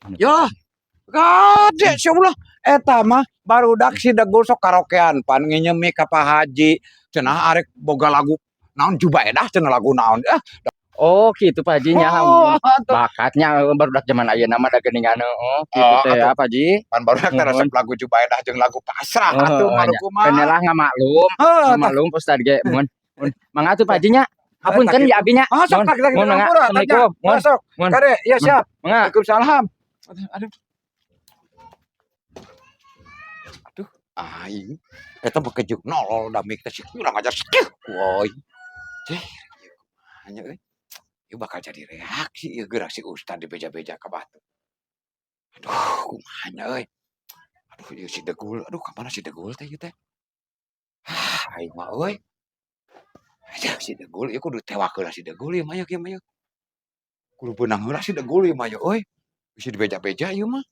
Ya, gade syaulah eta mah barudak si Degul sok karaokean pan nginyemi ka Pak Haji cenah arek boga lagu naon Jubaedah cenah lagu naon Oh gitu Pak Haji nya oh bakatnya barudak zaman ayeuna mah da geuningan oh gitu teh atuh ya Pak Haji. pan barudak teh resep Nuhun. lagu Jubaedah jeung lagu pasrah atuh Heeh nya. maluku mah Kenelah tah ngamaklum Ustad ge mun mun mangga atuh Pak Haji nya. tak Hapunten gitu ya abinya. masuk Mun tak kita mun mangga. ngampura tanya Assalamualaikum. Mun masuk mun kade ya mun siap mangga. Waalaikumsalam aduh aduh aing eta bekejuk nolol damik teh urang ajar sikeuh woi ceh hanya euy ieu bakal jadi reaksi ieu gerak si Ustad di beja-beja ka batu aduh kumaha nya euy aduh ieu si Degul aduh ka mana si Degul teh ieu teh aing mah euy aduh si Degul ieu kudu tewak heula si Degul ieu mah ieu kudu beunang heula si Degul ieu mah euy si di beja-beja ieu mah